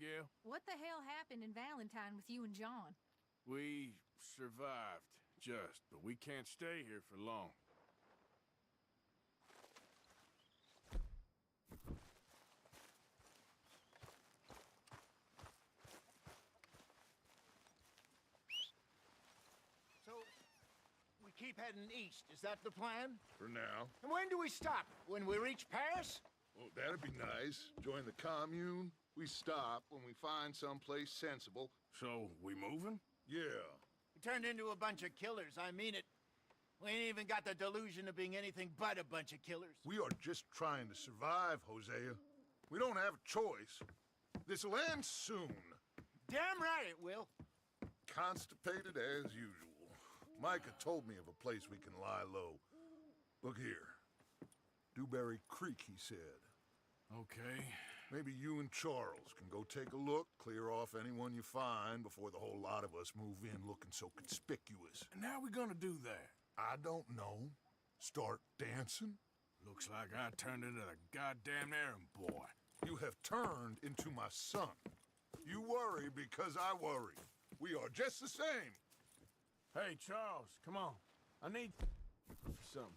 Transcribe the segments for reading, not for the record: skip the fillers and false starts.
Abigail? What the hell happened in Valentine with you and John? We survived, just, but we can't stay here for long. So, we keep heading east, is that the plan? For now. And when do we stop? When we reach Paris? Well, that'd be nice. Join the commune. We stop when we find someplace sensible. So, we moving? Yeah. We turned into a bunch of killers, I mean it. We ain't even got the delusion of being anything but a bunch of killers. We are just trying to survive, Hosea. We don't have a choice. This'll end soon. Damn right it will. Constipated as usual. Micah told me of a place we can lie low. Look here. Dewberry Creek, he said. Okay. Maybe you and Charles can go take a look, clear off anyone you find before the whole lot of us move in looking so conspicuous. And how we gonna do that? I don't know. Start dancing? Looks like I turned into the goddamn errand boy. You have turned into my son. You worry because I worry. We are just the same. Hey, Charles, come on. I need something.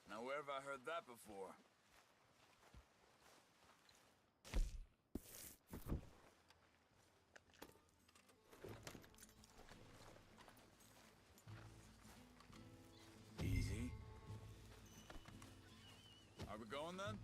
Now where have I heard that before? Easy. Are we going then?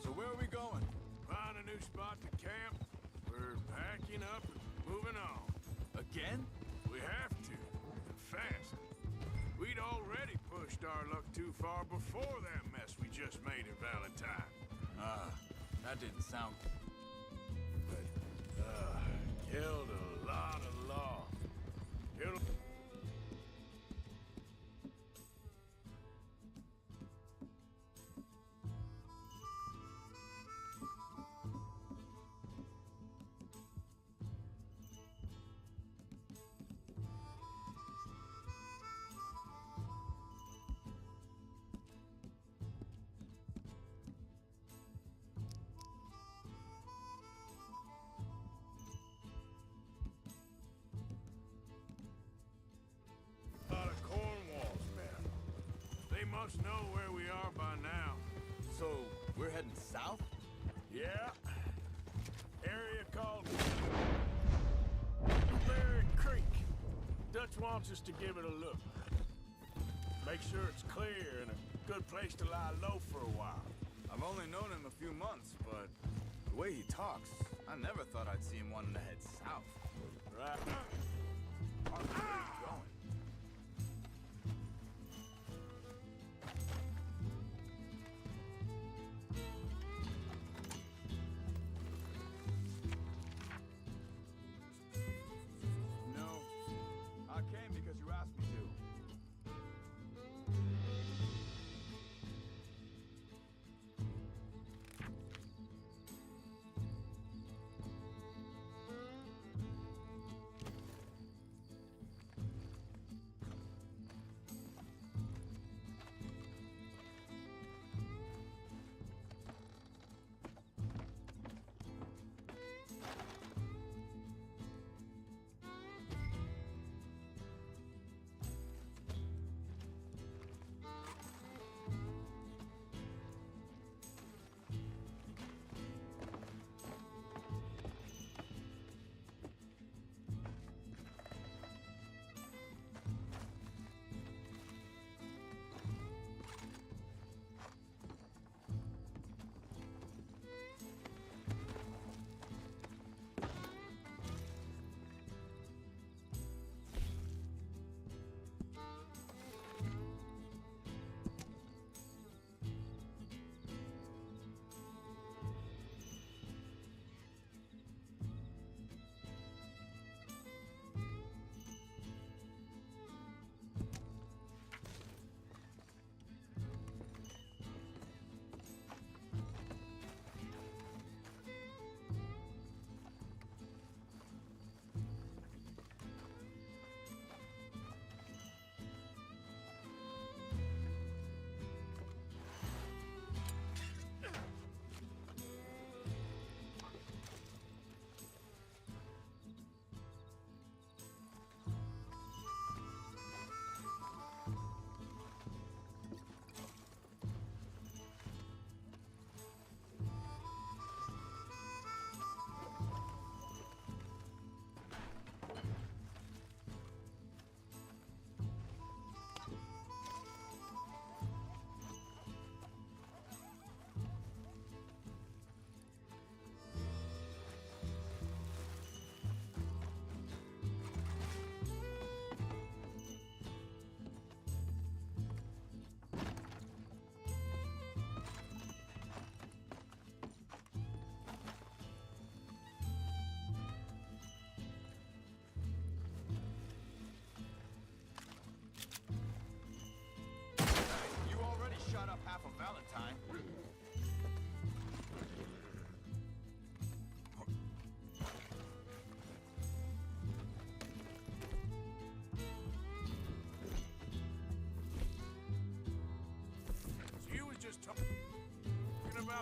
So where are we going? Find a new spot to camp. We're packing up and moving on. Again? We have to, and fast. We'd already pushed our luck too far before that mess we just made in Valentine. That didn't sound... But, killed a lot of law. Killed... lot of Cornwall's men. They must know where we are by now. So, we're heading south? Yeah. Area called Dewberry Creek. Dutch wants us to give it a look. Make sure it's clear and a good place to lie low for a while. I've only known him a few months, but the way he talks, I never thought I'd see him wanting to head south. Right. Where are you going? No, I came because you asked me to.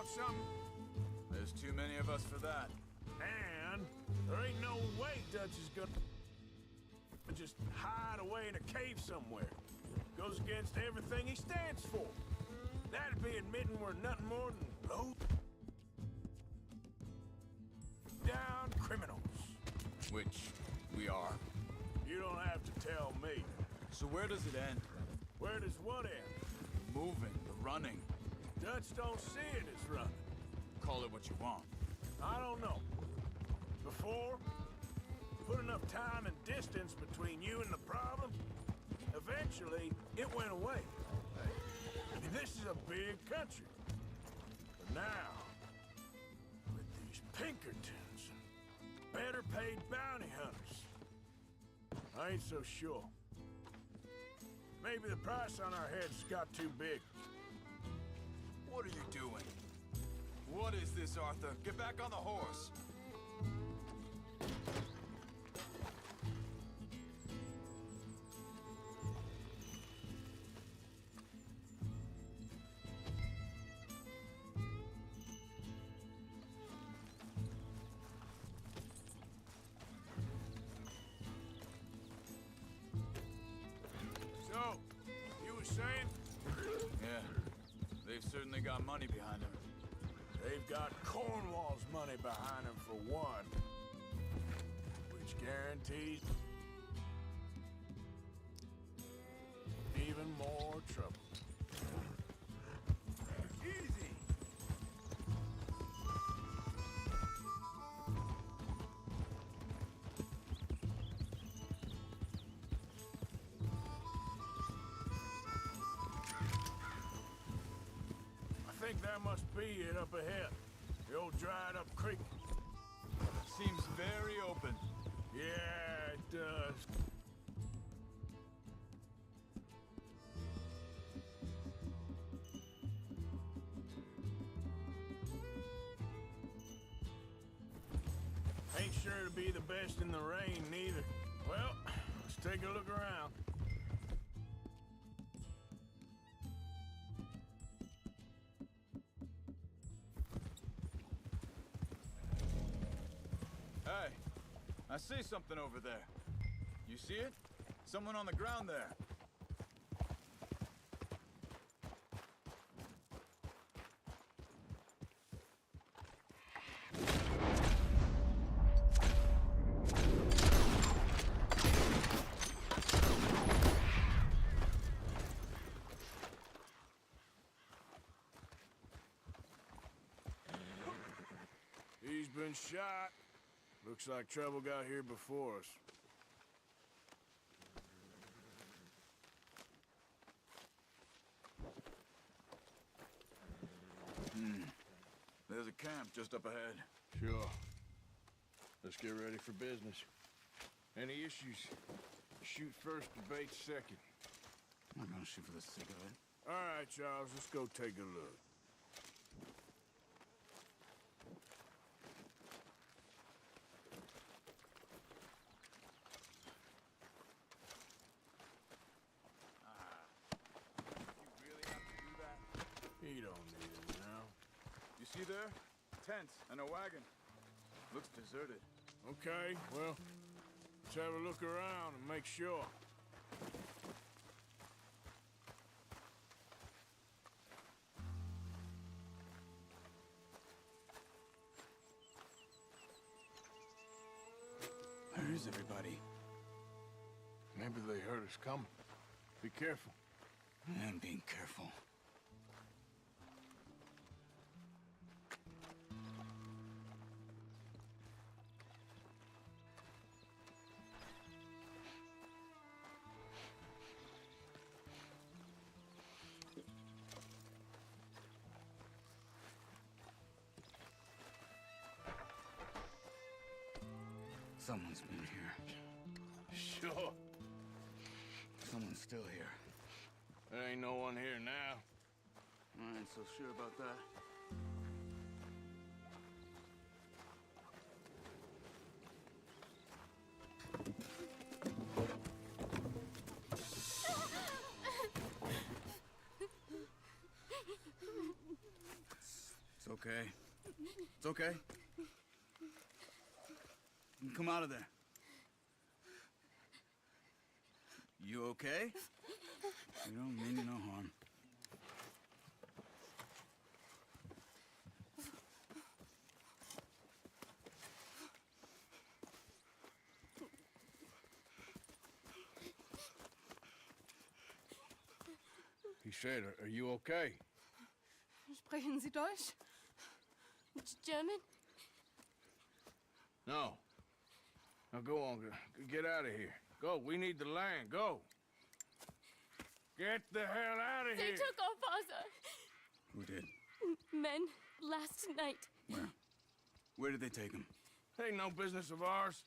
want something? There's too many of us for that. And there ain't no way Dutch is gonna just hide away in a cave somewhere. Goes against everything he stands for. That'd be admitting we're nothing more than low down criminals. Which we are. You don't have to tell me. So where does it end? Where does what end? The moving, the running. Dutch don't see it as running. Call it what you want. I don't know. Before, put enough time and distance between you and the problem, eventually it went away. I mean, this is a big country. But now, with these Pinkertons and better paid bounty hunters, I ain't so sure. Maybe the price on our heads got too big. What are you doing? What is this, Arthur? Get back on the horse. So, you were saying? Yeah, they've certainly got money behind them. They've got Cornwall's money behind them for one. Which guarantees even more trouble. Easy! I think that must be it up ahead. The old dried up creek. Seems very open. Yeah, it does. Ain't sure to be the best in the rain, neither. Well, let's take a look around. Hey, I see something over there. You see it? Someone on the ground there. He's been shot. Looks like trouble got here before us. There's a camp just up ahead. Sure. Let's get ready for business. Any issues? Shoot first, debate second. I'm not gonna shoot for the sake of it. All right, Charles, let's go take a look. You really have to do that? He don't need it now. You see there? Tents and a wagon. Looks deserted. Okay, well, let's have a look around and make sure. Where is everybody? Maybe they heard us coming. Be careful. I'm being careful. Someone's been here. Sure. Someone's still here. There ain't no one here now. I ain't so sure about that. It's okay. okay. It's okay. You can come out of there. You okay? You don't mean no harm. He said, are you okay? Sprechen Sie Deutsch? German? No. Now go on, get out of here. Go, we need the land, go. Get the hell out of They here. took our father. Who did? Men last night. Where? Where did they take him? Ain't no business of ours.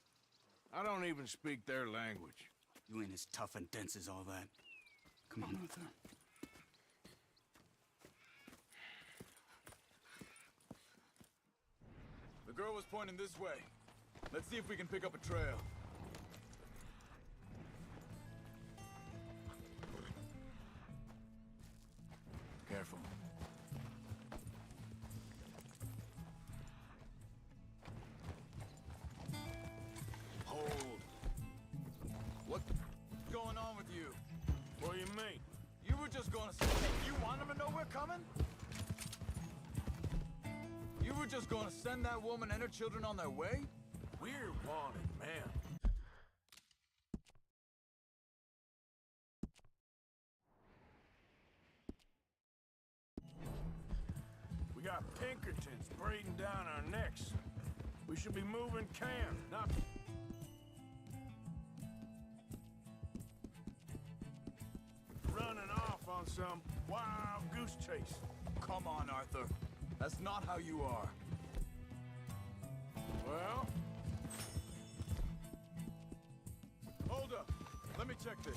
I don't even speak their language. You ain't as tough and dense as all that. Come on, Arthur. The girl was pointing this way. Let's see if we can pick up a trail. Careful. Hold. What's going on with you? What do you mean? You were just gonna say you want them to know we're coming? You were just gonna send that woman and her children on their way? We're wanted, man. We got Pinkertons breathing down our necks. We should be moving camp, not... running off on some wild goose chase. Come on, Arthur. That's not how you are. Well, Hold up. Let me check this.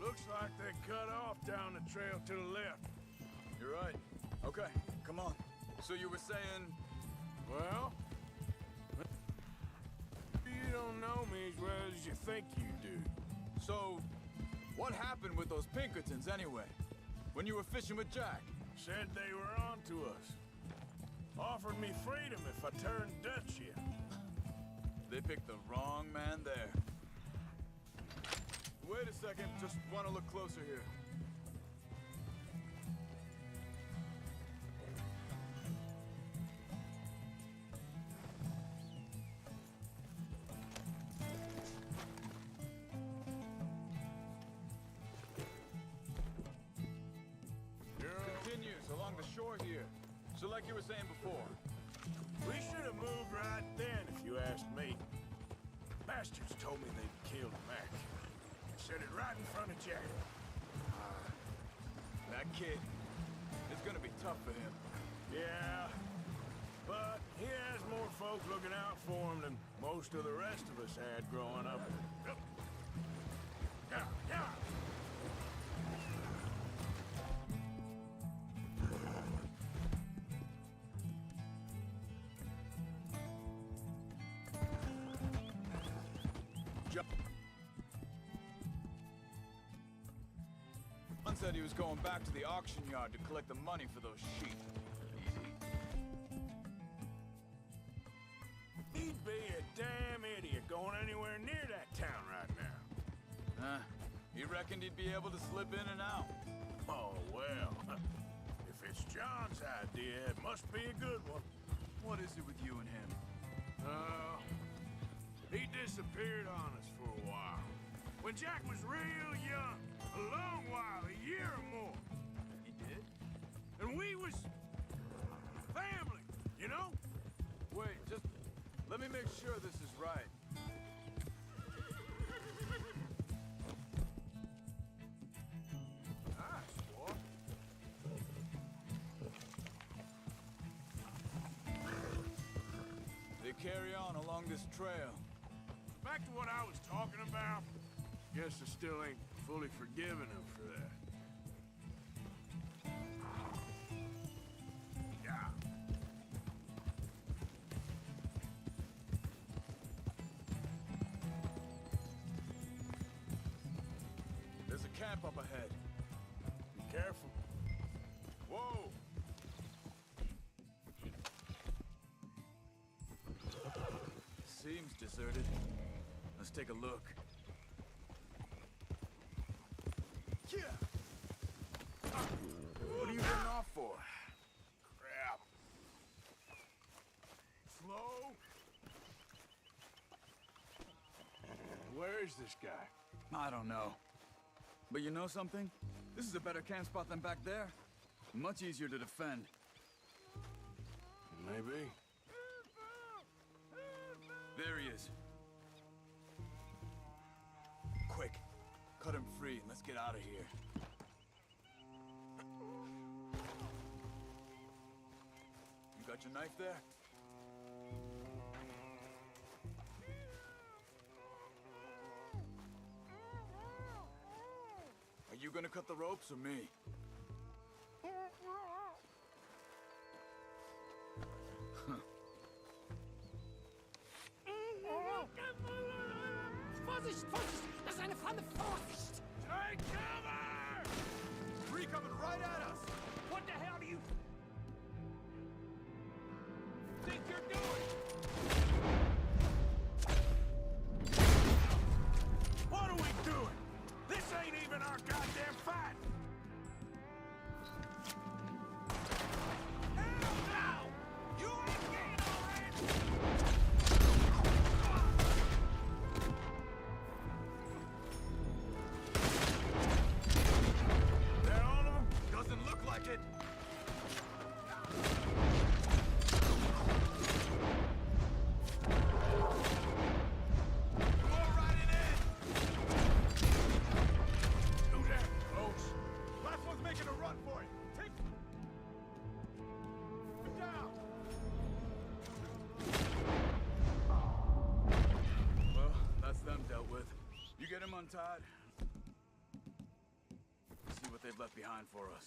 looks like they cut off down the trail to the left. You're right. Okay, come on. So you were saying... Well, you don't know me as well as you think you do. So, what happened with those Pinkertons anyway? When you were fishing with Jack? Said they were on to us. Offered me freedom if I turned Dutch yet. They picked the wrong man there. Wait a second, just want to look closer here. Continues along the shore here. So like you were saying before. We should have moved right then, if you asked me. Bastards told me they'd killed Mac. Said it right in front of Jack. That kid is gonna be tough for him. Yeah, but he has more folk looking out for him than most of the rest of us had growing up. Yeah, yeah. John said he was going back to the auction yard to collect the money for those sheep. Easy. He'd be a damn idiot going anywhere near that town right now. He reckoned he'd be able to slip in and out. Oh, well. If it's John's idea, it must be a good one. What is it with you and him? He disappeared on us for a while. When Jack was real young. A long while, a year or more. He did? And we was... family, you know? Wait, just let me make sure this is right. Nice, boy. They carry on along this trail. Back to what I was talking about. Guess I still ain't fully forgiven him for that. Yeah. There's a camp up ahead. Be careful. Whoa! deserted. Let's take a look. What are you getting off for? Crap. Slow. Where is this guy? I don't know. But you know something? This is a better camp spot than back there. Much easier to defend. Maybe. There he is. Quick, cut him free and let's get out of here. You got your knife there? Are you gonna cut the ropes or me? Vorsicht, Vorsicht! Das ist eine Falle! Vorsicht! Take cover! Three coming right at us! What the hell do you think you're doing? What are we doing? This ain't even our goddamn fight! Hell no! You ain't getting already! They're on them? Doesn't look like it! More riding in! Who's that? Close. Last one's making a run for it! Take him down! Well, that's them dealt with. You get him untied. See what they've left behind for us.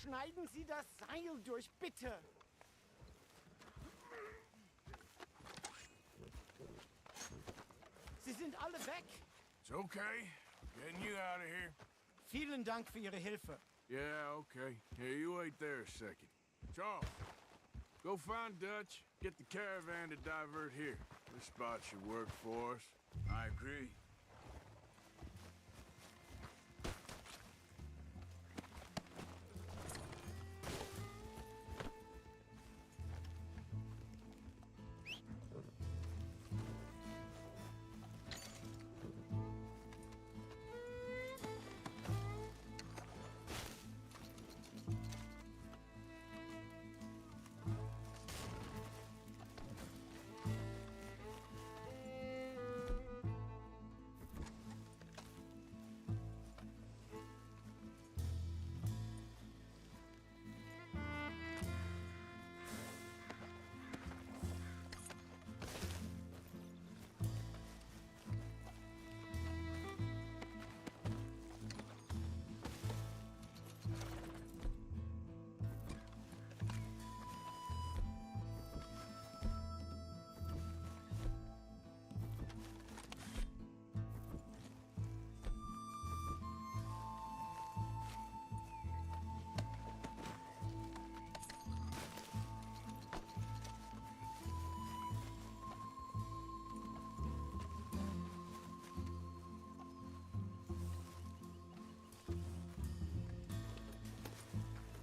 Schneiden Sie das Seil durch, bitte! Sie sind alle weg! It's okay. Getting you out of here. Vielen Dank für Ihre Hilfe. Yeah, okay. Here, you wait there a second. Charles, go find Dutch. Get the caravan to divert here. This spot should work for us. I agree.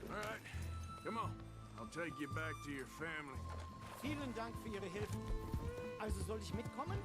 All right, come on. I'll take you back to your family. Vielen Dank für Ihre Hilfe. Also soll ich mitkommen?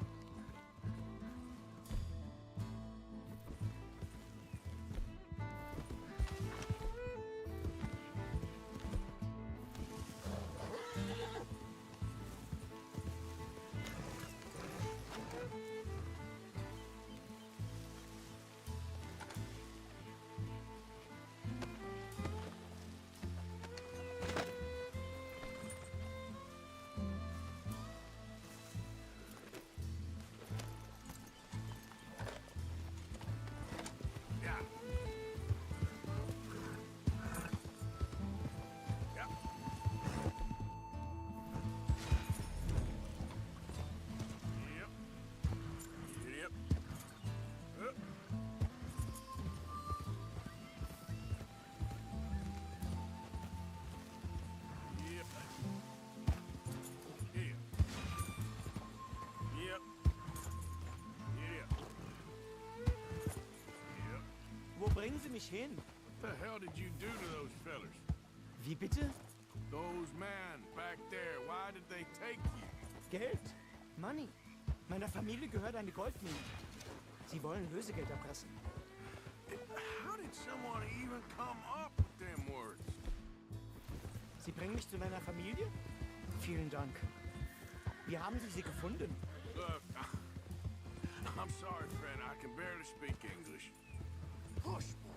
bringen Sie mich hin. What the hell did you do to those fellers? Wie bitte? Those men back there, why did they take you? Geld. Money. Meiner Familie gehört eine Goldmine. Sie wollen Lösegeld erpressen. How did someone even come up with them words? Sie bringen mich zu meiner Familie? Vielen Dank. Wie haben Sie sie gefunden? Look, I'm sorry, friend. I can barely speak English. Push, boy.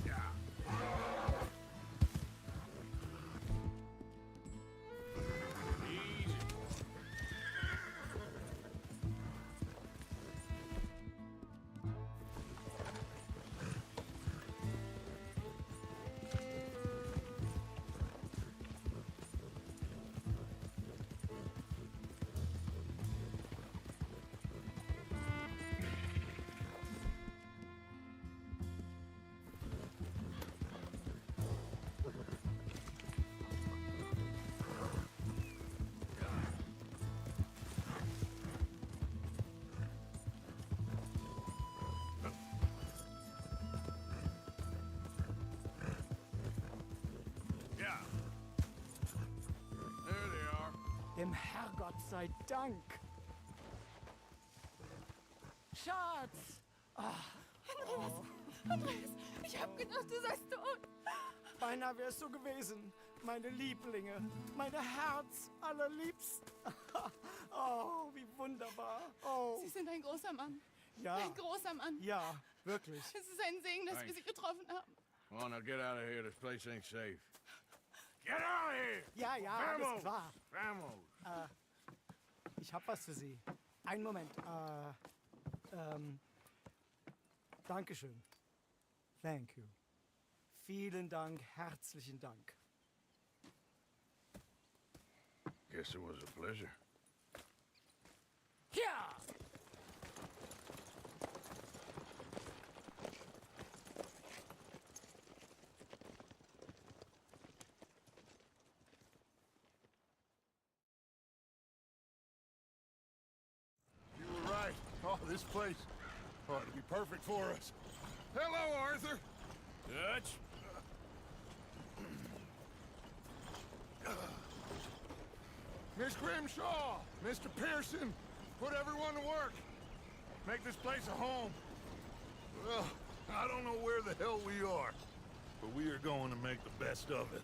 Yeah. Easy. Yeah. There they are. Dem Herrgott sei Dank. Schatz! Andreas, ich hab gedacht, du seist tot. Beinahe wär's so gewesen. Meine Lieblinge. Meine Herz allerliebsten. Oh, wie wunderbar. Oh, Sie sind ein großer Mann. ja. Ein großer Mann. Ja, wirklich. Es ist ein Segen, dass wir Thanks. Sie getroffen haben. Come on, now get out of here. This place ain't safe. Get out of here! Ja, ja, alles Vamos! klar. Vamos! Ich hab was für Sie. Einen Moment. Dankeschön. Thank you. Vielen Dank, herzlichen Dank. Guess it was a pleasure. Ja! You were right. Oh, this place ought to be perfect for us. Hello, Arthur. Dutch? Miss Grimshaw, Mr. Pearson, put everyone to work. Make this place a home. Well, I don't know where the hell we are, but we are going to make the best of it.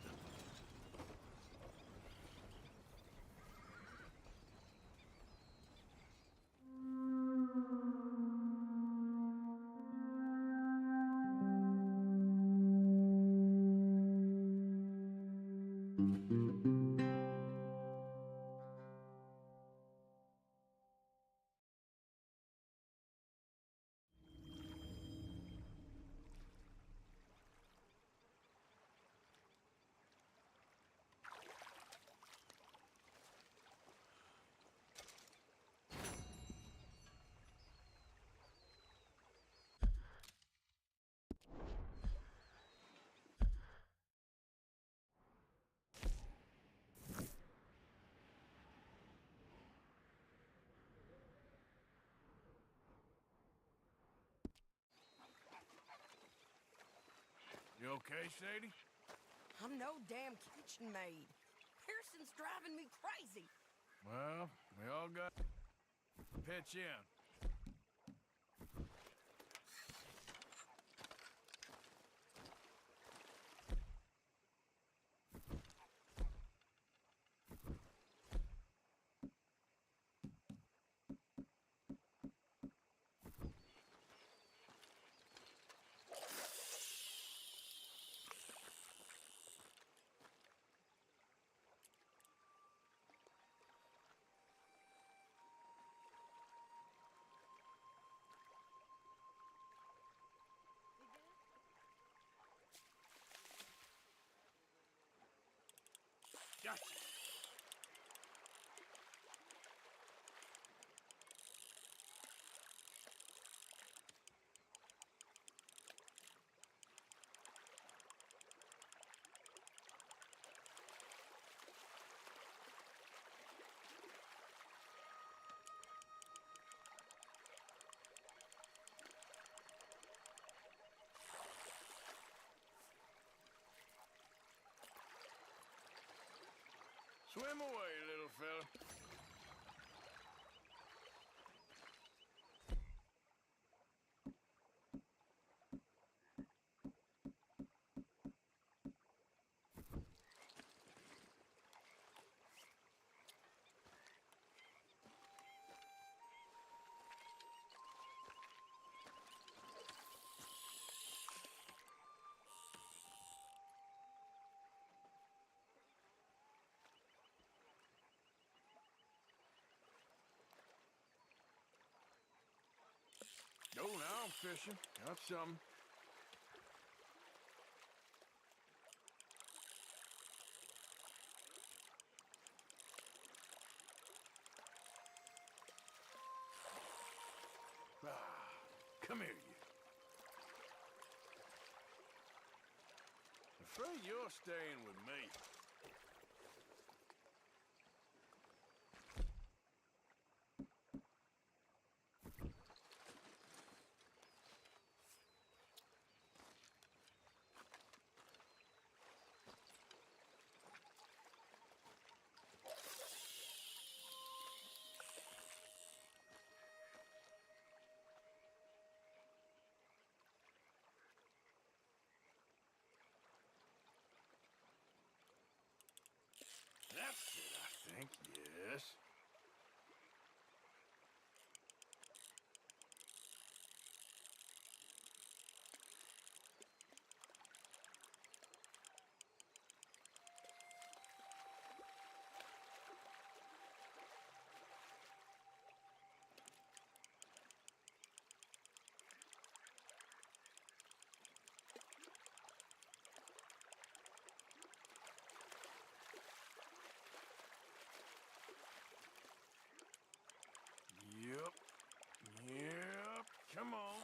You okay, Sadie? I'm no damn kitchen maid. Pearson's driving me crazy. Well, we all got to pitch in. Gotcha. Swim away, little fella. Go now, I'm fishing. Got some. Come here, you. Afraid you're staying with me. That's it, I think, yes. Yep. Yep. Come on.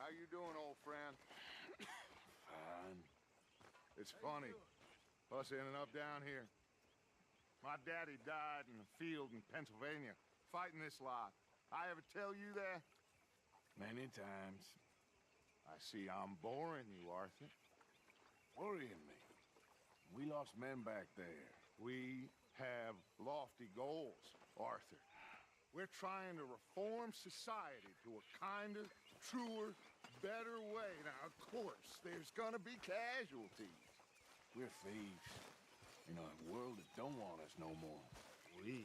How you doing, old friend? Fine. It's funny, us ending up down here. My daddy died in the field in Pennsylvania, fighting this lot. I ever tell you that? Many times. I see I'm boring you, Arthur. Worrying me. We lost men back there. We have lofty goals, Arthur. We're trying to reform society to a kinder, truer, better way. Now, of course, there's gonna be casualties. We're thieves. In a world that don't want us no more. We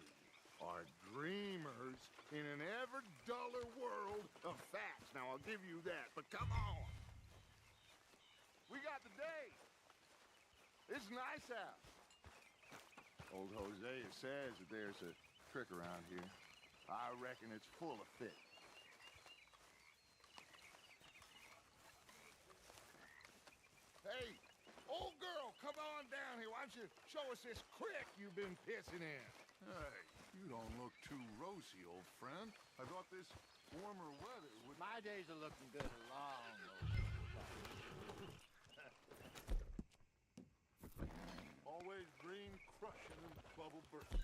are dreamers in an ever duller world of facts. Now, I'll give you that, but come on. We got the day. It's nice out. Old Hosea says that there's a trick around here. I reckon it's full of fit. Hey, old girl, come on down here. Why don't you show us this creek you've been pissing in? Hey, you don't look too rosy, old friend. I thought this warmer weather would... My days are looking good along. Always green crushing and bubble bursting.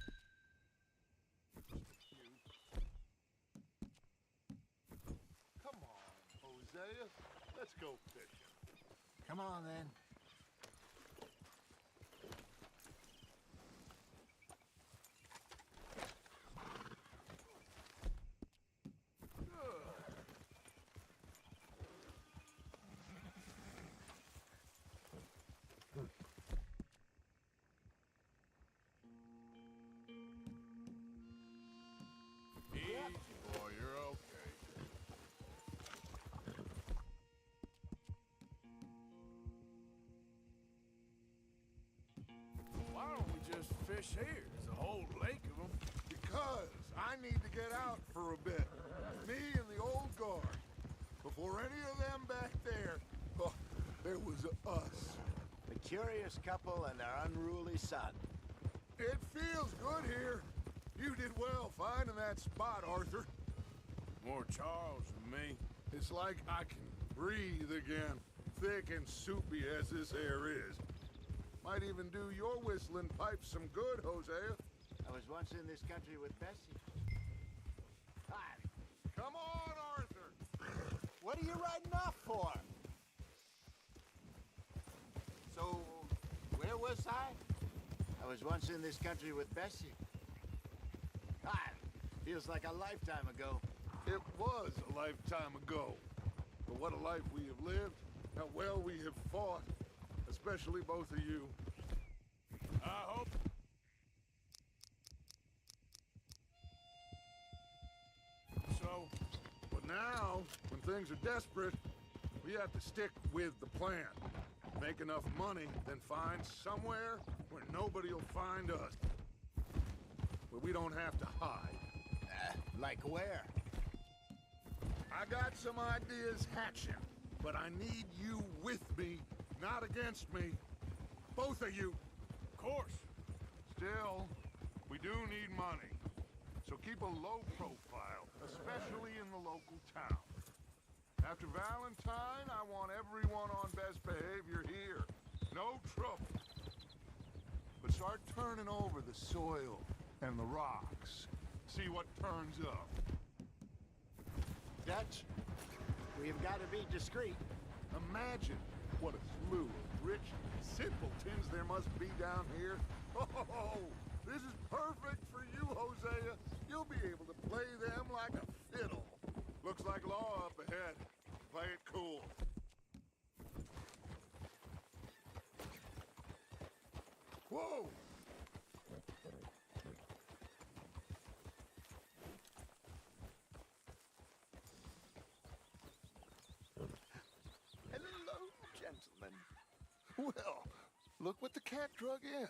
Come on, Hosea. Let's go fishing. Come on, then. Easy, boy, you're okay. Why don't we just fish here? There's a whole lake of them. Because I need to get out for a bit. Me and the old guard. Before any of them back there there was us. The curious couple and their unruly son. It feels good here. You did well finding that spot, Arthur. More Charles than me. It's like I can breathe again, thick and soupy as this air is. Might even do your whistling pipes some good, Hosea. I was once in this country with Bessie. Hi. Come on, Arthur! What are you riding off for? So, where was I? I was once in this country with Bessie. Hi. Feels like a lifetime ago. It was a lifetime ago. But what a life we have lived, how well we have fought. Especially both of you. I hope. So, But now, when things are desperate, we have to stick with the plan. Make enough money, then find somewhere where nobody will find us. Where we don't have to hide. Like where? I got some ideas hatching, but I need you with me, not against me. Both of you. of course. Still, we do need money. So keep a low profile, especially in the local town. After Valentine, I want everyone on best behavior here. No trouble. But start turning over the soil and the rocks. See what turns up. Dutch, we've got to be discreet. Imagine what a slew of rich simpletons there must be down here. Oh, this is perfect for you, Hosea. You'll be able to play them like a fiddle. Looks like law up ahead. Play it cool. Whoa! Hello, gentlemen. Well, look what the cat drug in.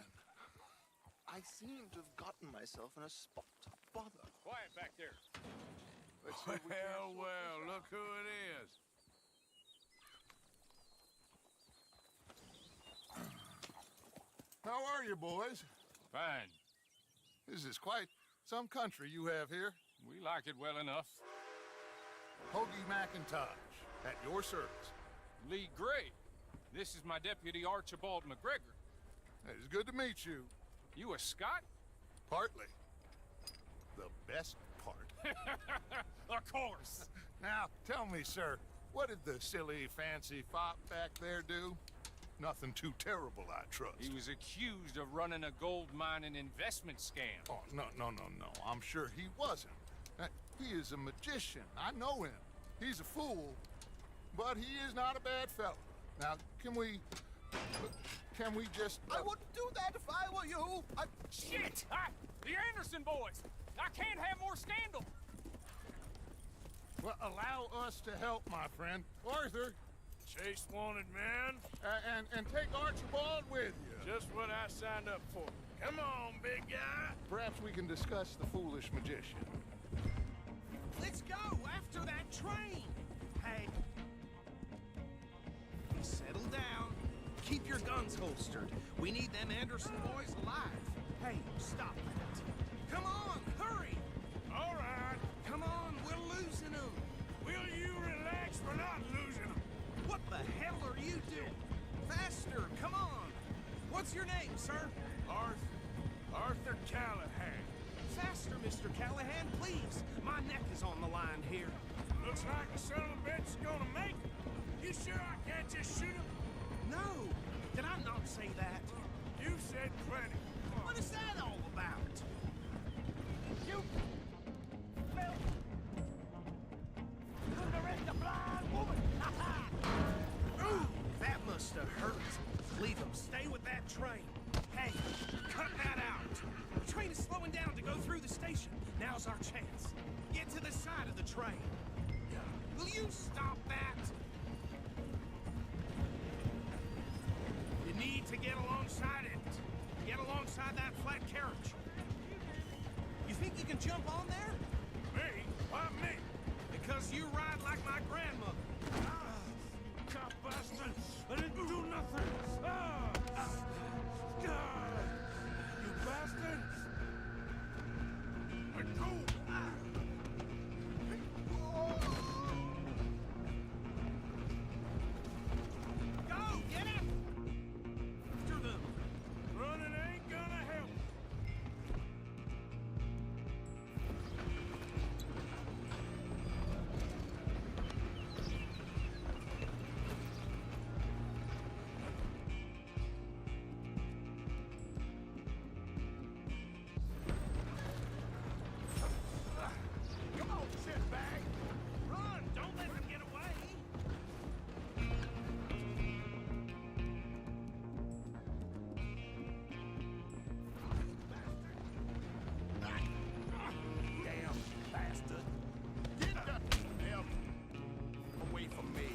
I seem to have gotten myself in a spot to bother. Quiet back there. Let's see if we can't sort this out. Look who it is. How are you, boys? Fine. This is quite some country you have here. We like it well enough. Hoagie McIntosh, at your service. Lee Gray. This is my deputy Archibald McGregor. It is good to meet you. You a Scot? Partly. The best part. Of course. Now, tell me, sir, what did the silly, fancy fop back there do? Nothing too terrible, I trust. He was accused of running a gold mining investment scam. Oh, no. I'm sure he wasn't. He is a magician. I know him. He's a fool, but he is not a bad fellow. Now, can we just... I wouldn't do that if I were you. Shit! The Anderson boys! I can't have more scandal! Well, allow us to help, my friend. Arthur, Chase wanted man. and take Archibald with you. Just what I signed up for. Come on, big guy. Perhaps we can discuss the foolish magician. Let's go after that train. Hey. Settle down. Keep your guns holstered. We need them Anderson boys alive. Hey, stop that. Come on, hurry. All right. Come on, we're losing them. Will you relax? We're not losing them. What the hell are you doing? Faster, come on. What's your name, sir? Arthur Callahan. Faster, Mr. Callahan, please. My neck is on the line here. Looks like the son of a bitch is gonna make it. You sure I can't just shoot him? No, did I not say that? You said plenty. What is that all about? You... Well... Couldn't arrest a blind woman! Ooh, that must have hurt. Leave him. Stay with that train. Hey, cut that out. The train is slowing down to go through the station. Now's our chance. Get to the side of the train. Will you stop that? You need to get alongside it. Get alongside that flat carriage. You think you can jump on there? Me? Why me? Because you ride like my grandmother. Cop buster. nothing! I didn't do nothing! You bastard! Let go! Go! Get him! After them! Running ain't gonna help. Come on, shitbag! Run! Don't let them get away! Damn bastard! Get that hell away from me.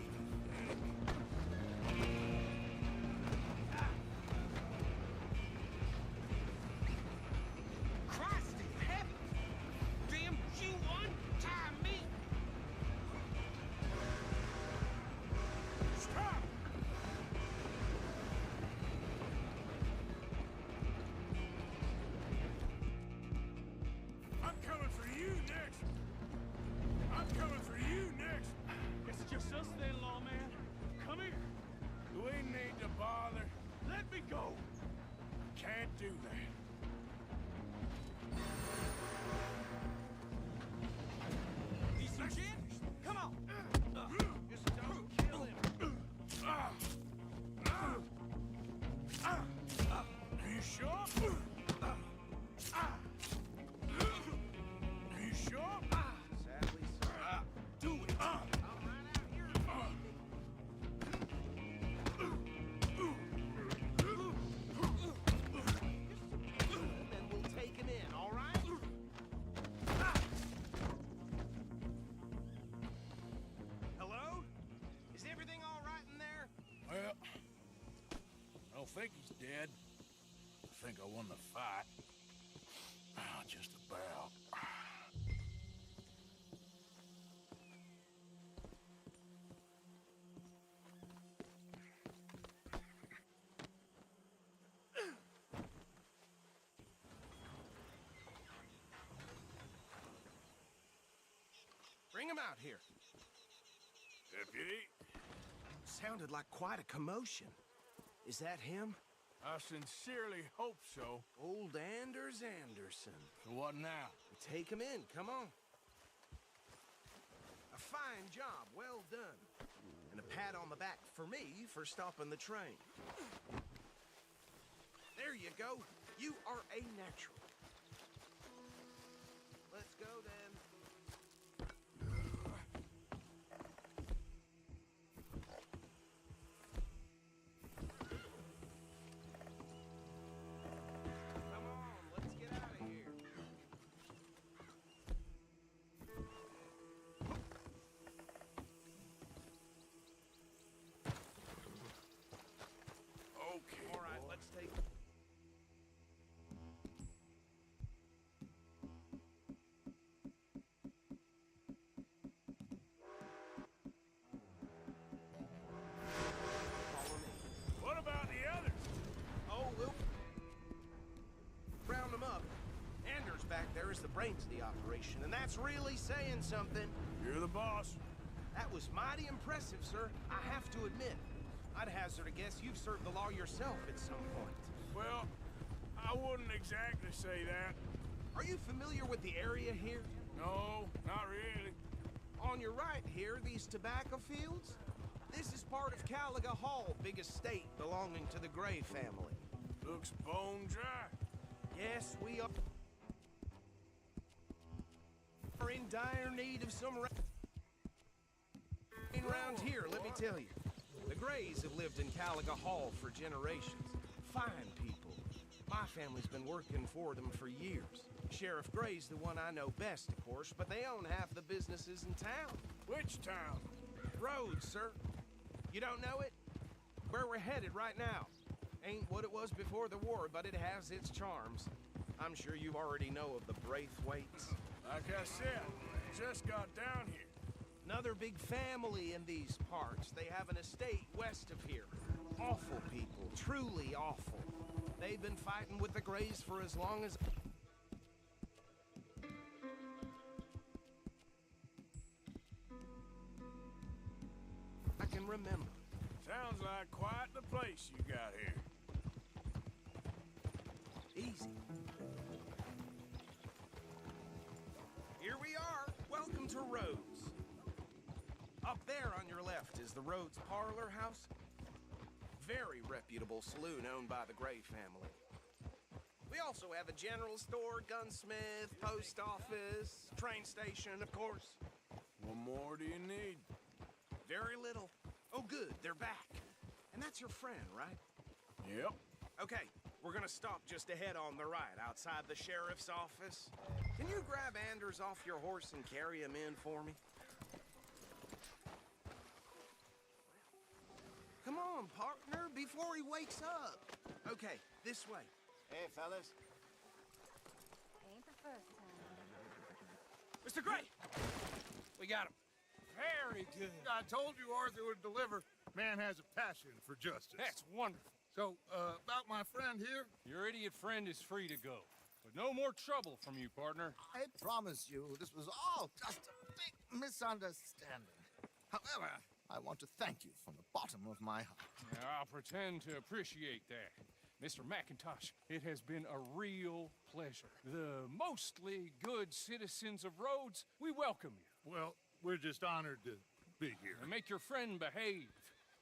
Christ in heaven! Damn you untie me! Stop! I'm coming for you next! I'm coming for you next! It's just us then, lawman. Come here. We need to bother. Let me go. Can't do that. Need some gin? Come on. Just don't kill him! Are you sure? Are you sure? Sadly, sir. Do it. I'll run out here and then we'll take him in, all right? Hello? Is everything all right in there? Well, I don't think he's dead. I think I won the fight. Just about. Bring him out here. Deputy, Sounded like quite a commotion. Is that him? I sincerely hope so. Old Anders Anderson. So what now? Take him in, come on. A fine job, well done. And a pat on the back for me for stopping the train. There you go. You are a natural. Let's go then. Come on, let's get out of here. Okay. All right, let's take. Follow me. What about the others? Oh, we'll round them up. Anders back there is the brains of the operation, and that's really saying something. You're the boss. That was mighty impressive, sir. I have to admit. I'd hazard a guess you've served the law yourself at some point. Well, I wouldn't exactly say that. Are you familiar with the area here? No, not really. On your right here, these tobacco fields? This is part of Caliga Hall, big estate belonging to the Gray family. Looks bone dry. Yes, we are in dire need of some rain around here, let me tell you. The Grays have lived in Caliga Hall for generations. Fine people. My family's been working for them for years. Sheriff Gray's the one I know best, of course, but they own half the businesses in town. Which town? Rhodes, sir. You don't know it? Where we're headed right now. Ain't what it was before the war, but it has its charms. I'm sure you already know of the Braithwaites. Like I said, just got down here. Another big family in these parts. They have an estate west of here. Awful people, truly awful. They've been fighting with the Greys for as long as... I can remember. Sounds like quite the place you got here. Easy. Here we are. Welcome to Rhodes. Up there on your left is the Rhodes Parlor House. Very reputable saloon owned by the Gray family. We also have a general store, gunsmith, post office, train station, of course. What more do you need? Very little. Oh, good, they're back. And that's your friend, right? Yep. Okay, we're gonna stop just ahead on the right, outside the sheriff's office. Can you grab Anders off your horse and carry him in for me? Come on, partner, before he wakes up. Okay, this way. Hey, fellas. Ain't the first time. Mr. Gray! We got him. Very good. I told you Arthur would deliver. Man has a passion for justice. That's wonderful. So, about my friend here? Your idiot friend is free to go. But no more trouble from you, partner. I promise you, this was all just a big misunderstanding. However, I want to thank you from the bottom of my heart. Now, I'll pretend to appreciate that. Mr. McIntosh, it has been a real pleasure. The mostly good citizens of Rhodes, we welcome you. Well, we're just honored to be here. And make your friend behave.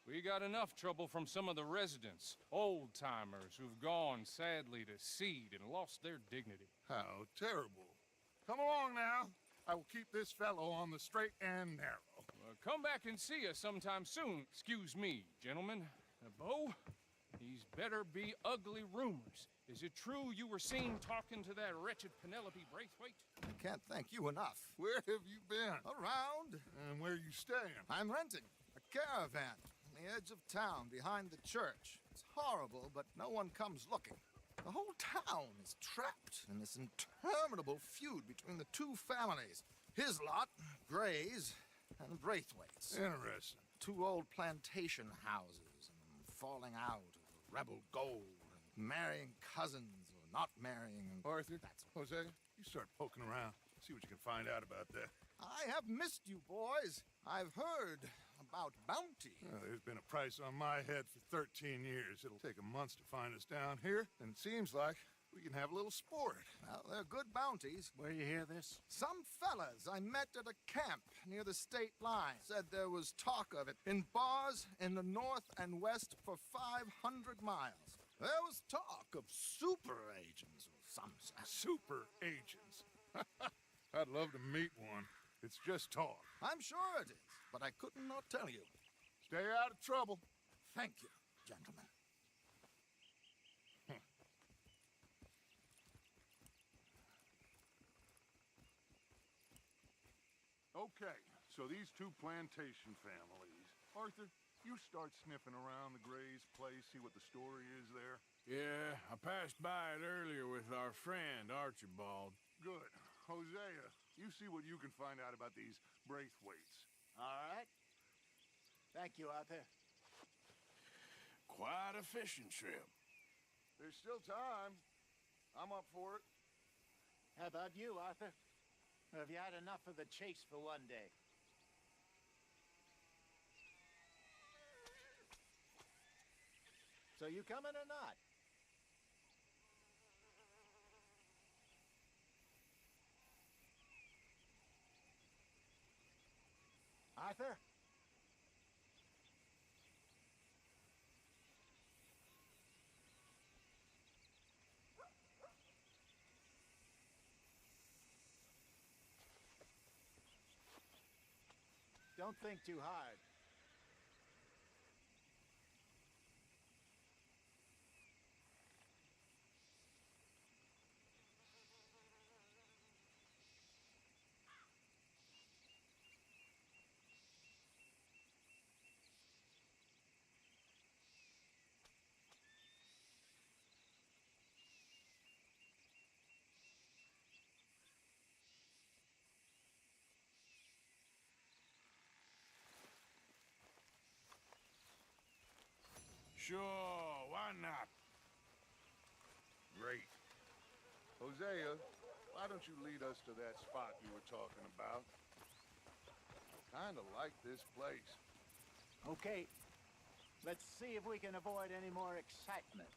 We got enough trouble from some of the residents, old-timers who've gone, sadly, to seed and lost their dignity. How terrible. Come along now. I will keep this fellow on the straight and narrow. Come back and see us sometime soon. Excuse me, gentlemen. Bo, these better be ugly rumors. Is it true you were seen talking to that wretched Penelope Braithwaite? I can't thank you enough. Where have you been? Around. And where you staying? I'm renting a caravan on the edge of town behind the church. It's horrible, but no one comes looking. The whole town is trapped in this interminable feud between the two families. His lot, Grays, and Braithwaite's. Interesting. Two old plantation houses, and falling out over rebel gold, and marrying cousins or not marrying. And Arthur, that's Jose, you start poking around. See what you can find out about that. I have missed you, boys. I've heard about bounty. There's been a price on my head for 13 years. It'll take a month to find us down here, and it seems like we can have a little sport. Well, they're good bounties. Where you hear this? Some fellas I met at a camp near the state line said there was talk of it in bars in the north and west for 500 miles. There was talk of super agents or some such. Super agents. I'd love to meet one. It's just talk. I'm sure it is, but I could not tell you. Stay out of trouble. Thank you, gentlemen. Okay, so these two plantation families. Arthur, you start sniffing around the Grays' place, see what the story is there. Yeah, I passed by it earlier with our friend, Archibald. Good. Hosea, you see what you can find out about these Braithwaites. All right. Thank you, Arthur. Quite a fishing trip. There's still time. I'm up for it. How about you, Arthur? Or have you had enough of the chase for one day? So you coming or not? Arthur? Don't think too hard. Sure, why not? Great. Hosea, why don't you lead us to that spot you were talking about? Kinda like this place. Okay. Let's see if we can avoid any more excitement.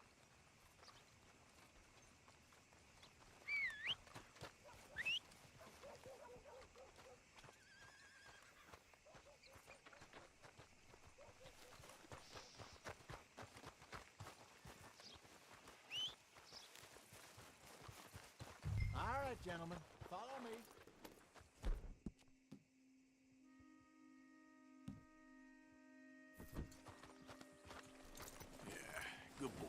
All right, gentlemen, follow me. Yeah, good boy.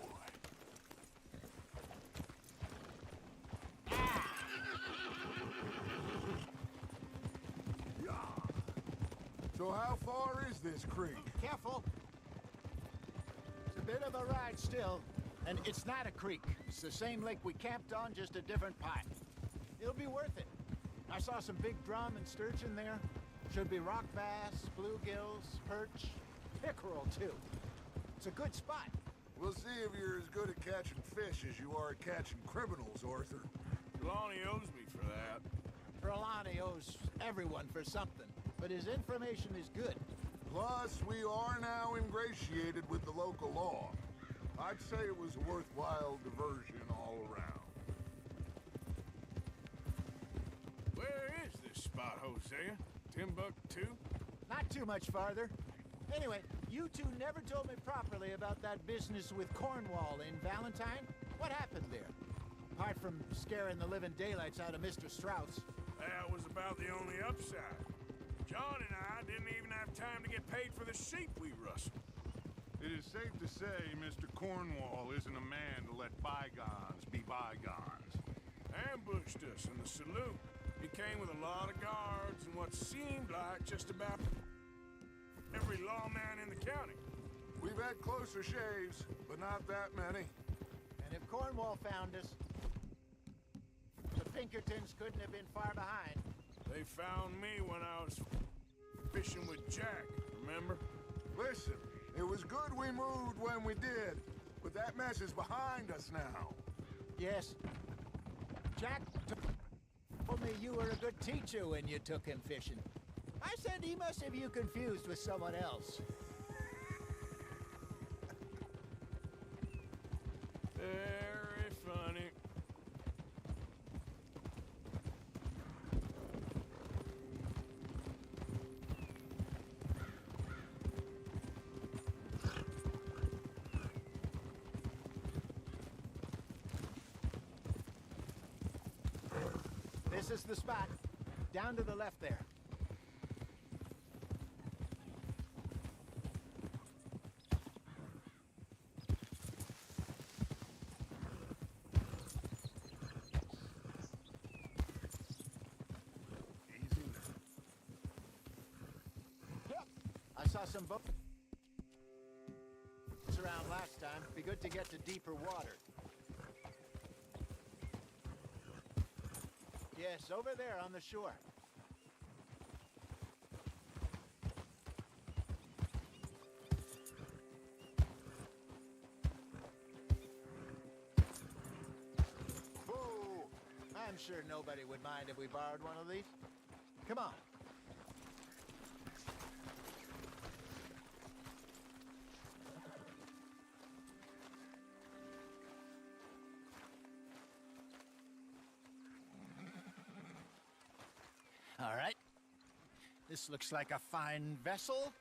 So how far is this creek? Careful. It's a bit of a ride still, and it's not a creek. It's the same lake we camped on, just a different part. It'll be worth it. I saw some big drum and sturgeon there. Should be rock bass, bluegills, perch, pickerel too. It's a good spot. We'll see if you're as good at catching fish as you are at catching criminals, Arthur. Trelawney owes me for that. Trelawney owes everyone for something, but his information is good. Plus, we are now ingratiated with the local law. I'd say it was a worthwhile diversion all around. Where is this spot, Hosea? Timbuktu? Not too much farther. Anyway, you two never told me properly about that business with Cornwall in Valentine. What happened there? Apart from scaring the living daylights out of Mr. Strauss. That was about the only upside. John and I didn't even have time to get paid for the sheep we rustled. It is safe to say Mr. Cornwall isn't a man to let bygones be bygones. Ambushed us in the saloon. He came with a lot of guards and what seemed like just about every lawman in the county. We've had closer shaves, but not that many. And if Cornwall found us, the Pinkertons couldn't have been far behind. They found me when I was fishing with Jack, remember? Listen, it was good we moved when we did, but that mess is behind us now. Yes. Jack told me you were a good teacher when you took him fishing. I said he must have you confused with someone else. Very funny. This is the spot. Down to the left there. Easy. I saw some boats around last time. Be good to get to deeper water. Yes, over there on the shore. Boo! I'm sure nobody would mind if we borrowed one of these. Come on. All right. This looks like a fine vessel.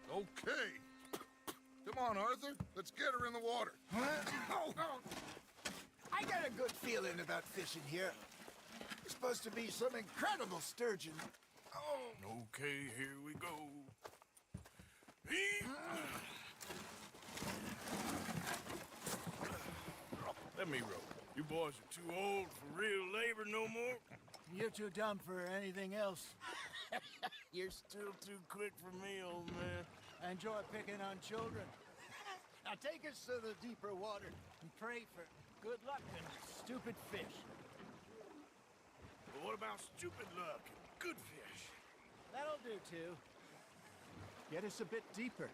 Okay. Come on, Arthur. Let's get her in the water. Oh, I got a good feeling about fishing here. It's supposed to be some incredible sturgeon. Oh. Okay, here we go. Let me row. You boys are too old for real labor no more. You're too dumb for anything else. You're still too quick for me, old man. I enjoy picking on children. Now take us to the deeper water and pray for good luck and stupid fish. But what about stupid luck and good fish? That'll do too. Get us a bit deeper.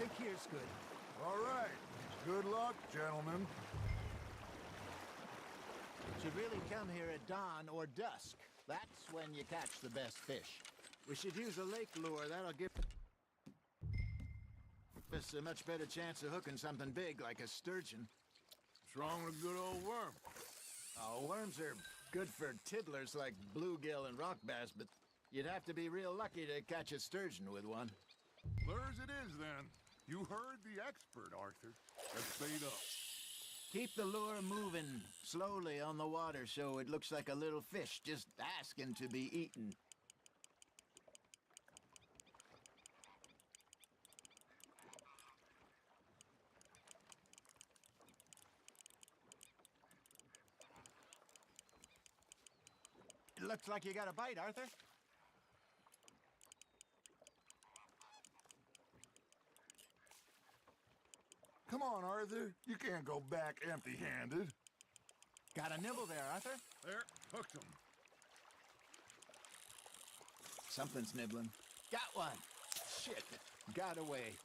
think here's good. All right. Good luck, gentlemen. Should really come here at dawn or dusk. That's when you catch the best fish. We should use a lake lure. That'll give us a much better chance of hooking something big like a sturgeon. What's wrong with a good old worm? Oh, worms are good for tiddlers like bluegill and rock bass, but you'd have to be real lucky to catch a sturgeon with one. Lures it is, then. You heard the expert, Arthur. Let's bait up. Keep the lure moving slowly on the water so it looks like a little fish just asking to be eaten. It looks like you got a bite, Arthur. Come on, Arthur. You can't go back empty-handed. Got a nibble there, Arthur. There, hooked him. Something's nibbling. Got one. Shit. Got away.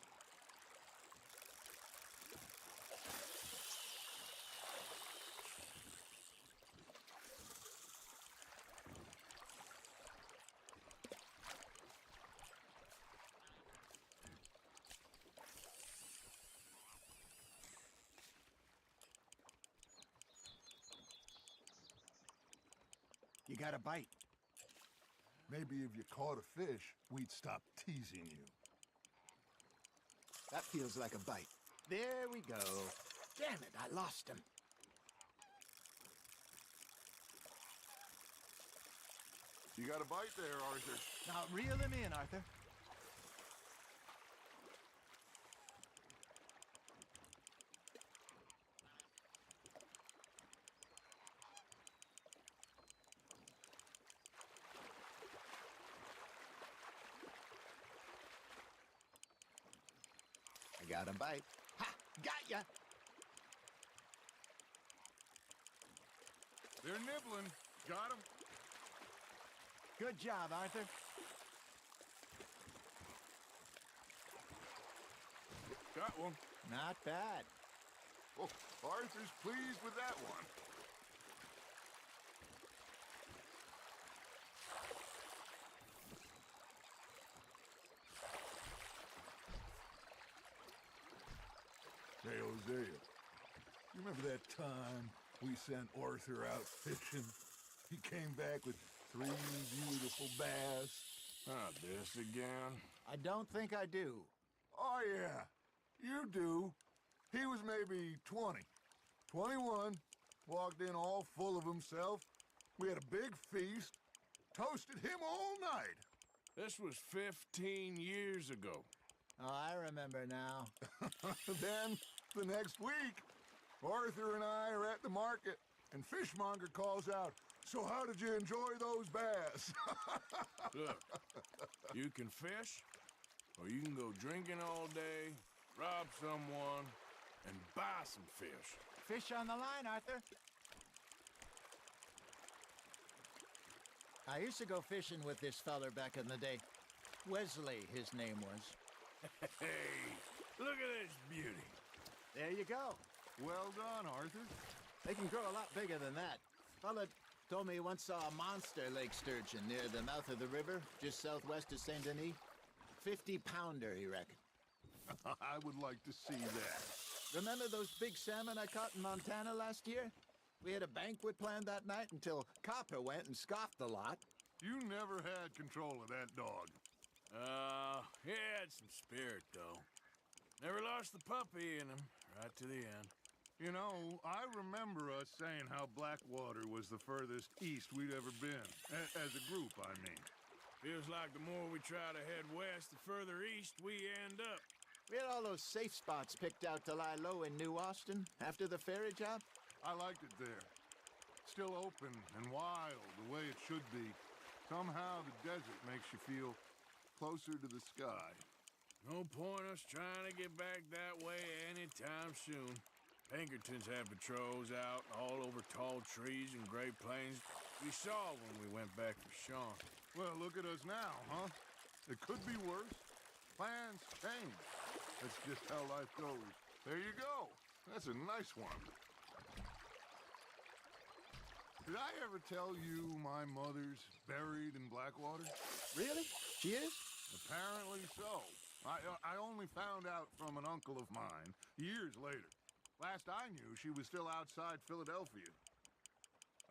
You got a bite. Maybe if you caught a fish, we'd stop teasing you. That feels like a bite. There we go. Damn it, I lost him. You got a bite there, Arthur. Now reel him in, Arthur. I got a bite. Ha! Got ya! They're nibbling. Got him. Good job, Arthur. Got one. Not bad. Oh, Arthur's pleased with that one. Hey, Hosea, you remember that time we sent Arthur out fishing? He came back with 3 beautiful bass. Not this again. I don't think I do. Oh, yeah, you do. He was maybe 20, 21, walked in all full of himself. We had a big feast, toasted him all night. This was 15 years ago. Oh, I remember now. Then, the next week, Arthur and I are at the market, and Fishmonger calls out, "So how did you enjoy those bass?" Look, you can fish, or you can go drinking all day, rob someone, and buy some fish. Fish on the line, Arthur. I used to go fishing with this feller back in the day. Wesley, his name was. Hey, look at this beauty. There you go. Well done, Arthur. They can grow a lot bigger than that. Fella told me he once saw a monster lake sturgeon near the mouth of the river, just southwest of Saint Denis. 50-pounder, he reckoned. I would like to see that. Remember those big salmon I caught in Montana last year? We had a banquet planned that night until Copper went and scoffed the lot. You never had control of that dog. He had some spirit, though. Never lost the puppy in him, right to the end. You know, I remember us saying how Blackwater was the furthest east we'd ever been. As a group, I mean. Feels like the more we try to head west, the further east we end up. We had all those safe spots picked out to lie low in New Austin after the ferry job. I liked it there. Still open and wild, the way it should be. Somehow the desert makes you feel closer to the sky. No point us trying to get back that way anytime soon. Pinkertons had patrols out all over tall trees and Great Plains. We saw when we went back for Sean. Well, look at us now, huh? It could be worse. Plans change. That's just how life goes. There you go. That's a nice one. Did I ever tell you my mother's buried in Blackwater? Really? She is? Apparently so. I only found out from an uncle of mine years later. Last I knew, she was still outside Philadelphia.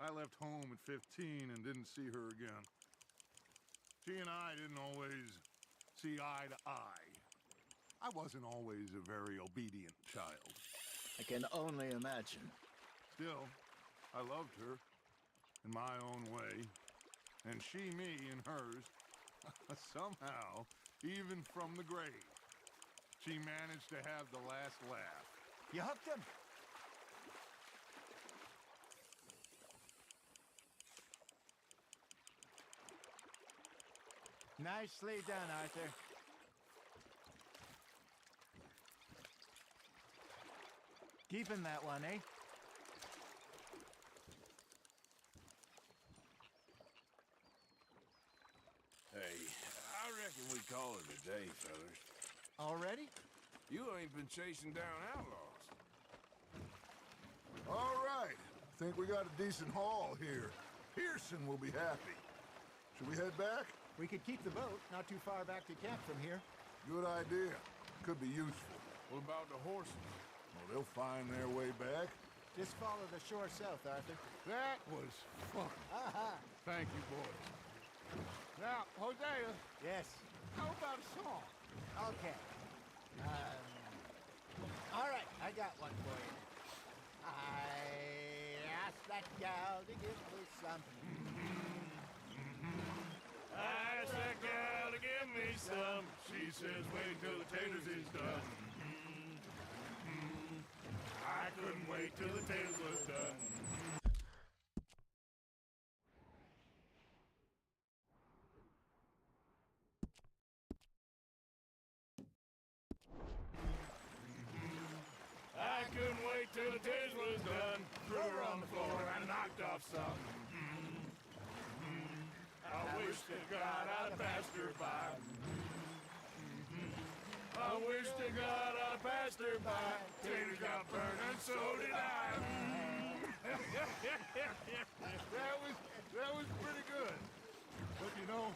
I left home at 15 and didn't see her again. She and I didn't always see eye to eye. I wasn't always a very obedient child. I can only imagine. Still, I loved her in my own way, and she me in hers. Somehow, even from the grave, she managed to have the last laugh. You hooked him? Nicely done, Arthur. Keeping that one, eh? Hey, I reckon we call it a day, fellas. Already? You ain't been chasing down outlaws. All right. Think we got a decent haul here. Pearson will be happy. Should we head back? We could keep the boat not too far back to camp from here. Good idea. Could be useful. What about the horses? Well, they'll find their way back. Just follow the shore south, Arthur. That was fun. Thank you, boys. Now, Hosea, Yes. how about a song? Okay. All right, I got one for you. I asked that gal to give me some. I asked that gal to give me some. She says, wait till the taters is done. I couldn't wait till the taters was done. I couldn't wait till the taters was done. Threw her on the floor and knocked off some. I wish to God I'd have passed her by. I wish to God I'd have passed her by. Taters got burned and so did I. That was pretty good. But you know,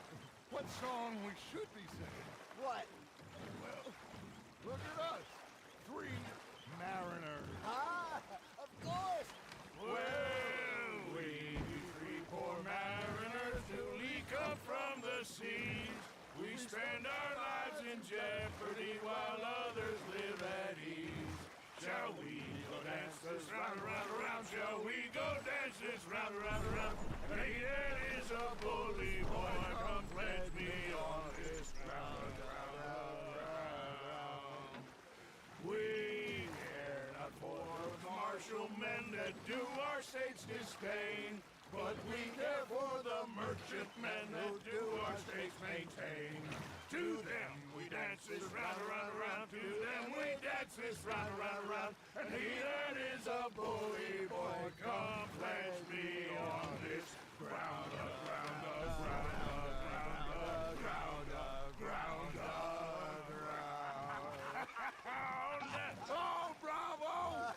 what song we should be singing? What? Well, look at us. 3 mariners. Ah, of course. Well, we 3 poor mariners newly come from the seas. We spend our lives in jeopardy while others live at ease. Shall we go dance this round, around, around? Shall we go dance this round, around, around? Hey, that is a bully boy. Come pledge me on this ground, round. We care not for martial men that do our state's disdain, but we care for the merchantmen that do our states maintain. To them we dance this round, around, around. To them we dance this round, around, around. And he that is a bully boy, come pledge me on this ground, ground, ground, ground, ground, ground, ground. Oh, bravo!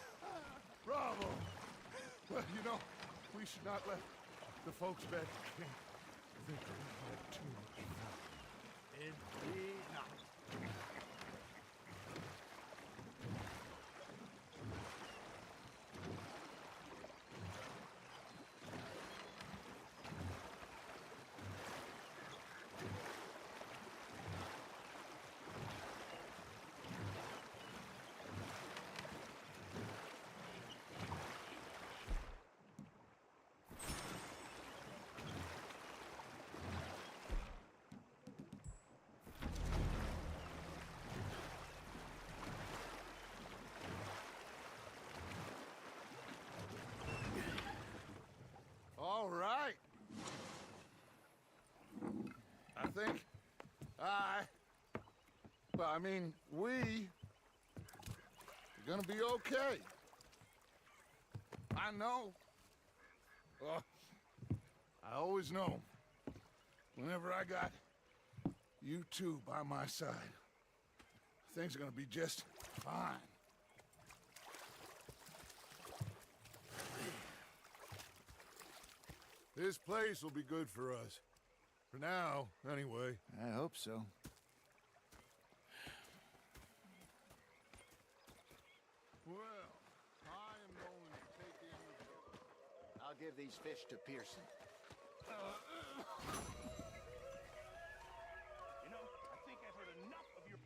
Bravo! Well, you know, we should not let the folks back at camp think we had too much fun. Indeed not. All right. I think we are gonna be okay. I know. I always know. Whenever I got you two by my side, Things are gonna be just fine. This place will be good for us. For now, anyway. I hope so. Well, I am going to take in the bill. I'll give these fish to Pearson. You know, I think I've heard enough of your...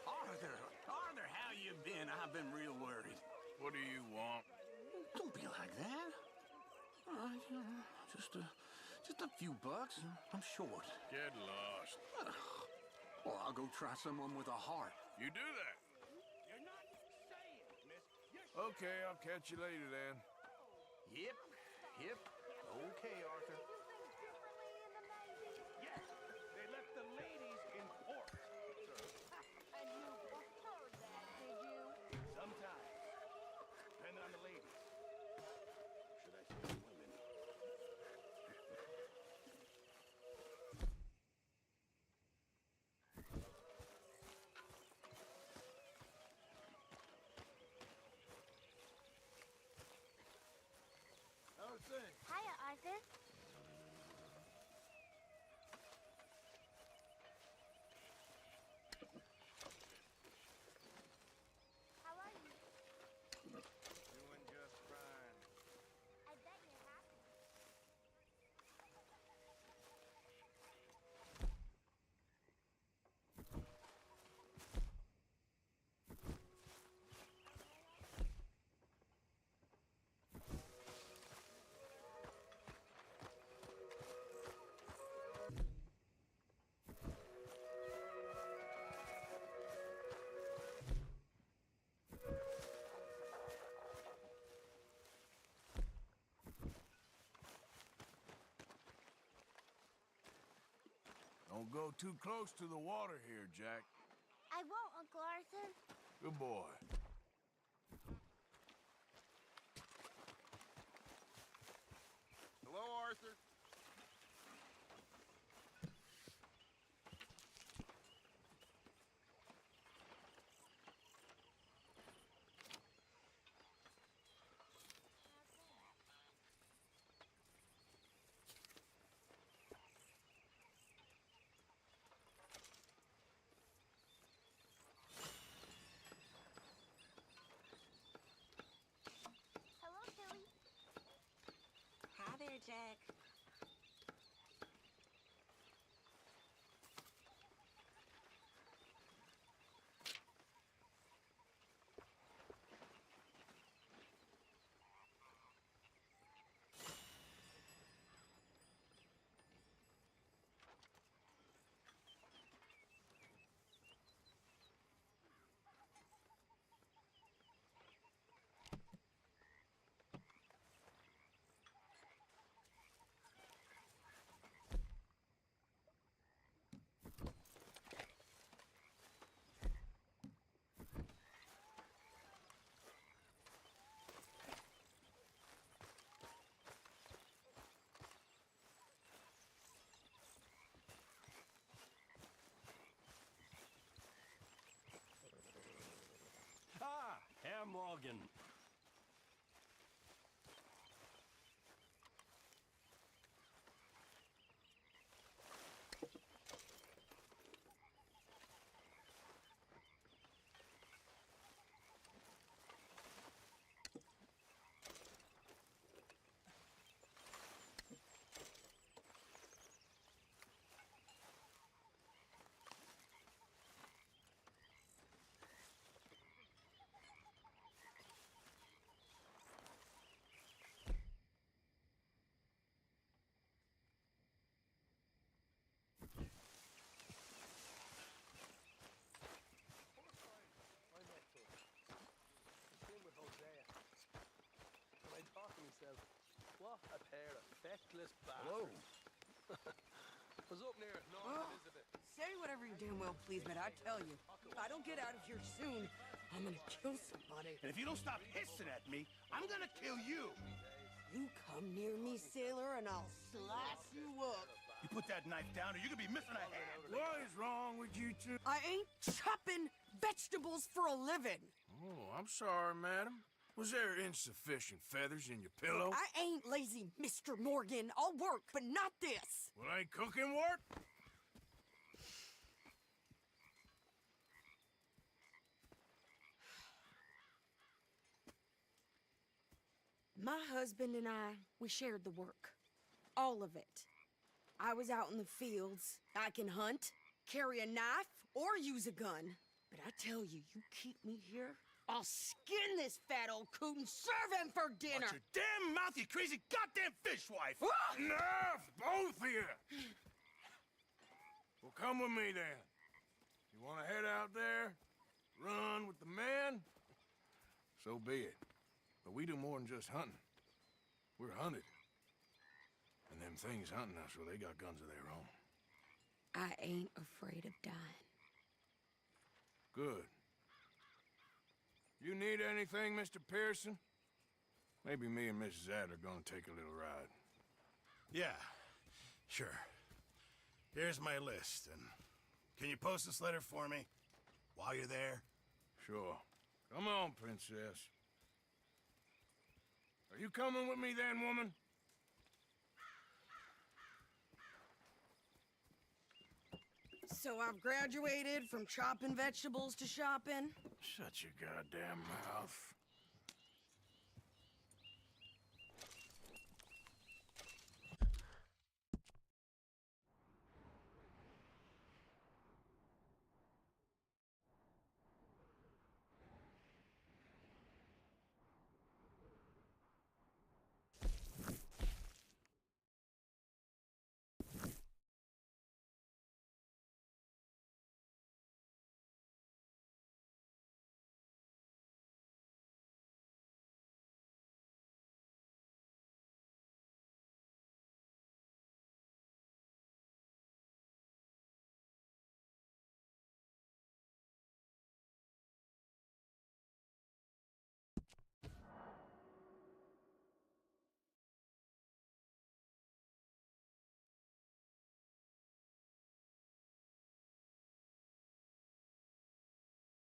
Arthur, how you been? I've been real worried. What do you want? Don't be like that. All right, just a few bucks. I'm short. Get lost. Well, I'll go try someone with a heart. You do that. You're not saying, miss. Okay, I'll catch you later then. Yep. Okay, Arthur. Yes, they left the ladies in port, sir. And you preferred that, did you? Sometimes. Depending on the ladies. Should I say the women? How's things? Hiya, Arthur. How are you? Doing just fine. I bet you're happy. Don't go too close to the water here, Jack. I won't, Uncle Arthur. Good boy. Hello, Arthur. Hello, Tilly. Hi there, Jack. Ah, Herr Morgan. What a pair of feckless Hello. bastards. Was up near North Elizabeth. Say whatever you damn well please, but I tell you, if I don't get out of here soon, I'm gonna kill somebody. And if you don't stop hissing at me, I'm gonna kill you. You come near me, sailor, and I'll slice you up. You put that knife down or you could be missing a hand. What is wrong with you two? I ain't chopping vegetables for a living. Oh, I'm sorry, madam. Was there insufficient feathers in your pillow? I ain't lazy, Mr. Morgan. I'll work, but not this. Well, ain't cooking work? My husband and I, we shared the work. All of it. I was out in the fields. I can hunt, carry a knife, or use a gun. But I tell you, you keep me here, I'll skin this fat old coot and serve him for dinner. Watch your damn mouth, you crazy goddamn fishwife! Enough, both of you! Well, come with me then. You want to head out there, run with the man? So be it. But we do more than just hunting. We're hunted. And them things hunting us, well, they got guns of their own. I ain't afraid of dying. Good. You need anything, Mr. Pearson? Maybe me and Mrs. Adler are gonna take a little ride. Yeah, sure. Here's my list, and can you post this letter for me while you're there? Sure. Come on, princess. Are you coming with me then, woman? So I've graduated from chopping vegetables to shopping? Shut your goddamn mouth.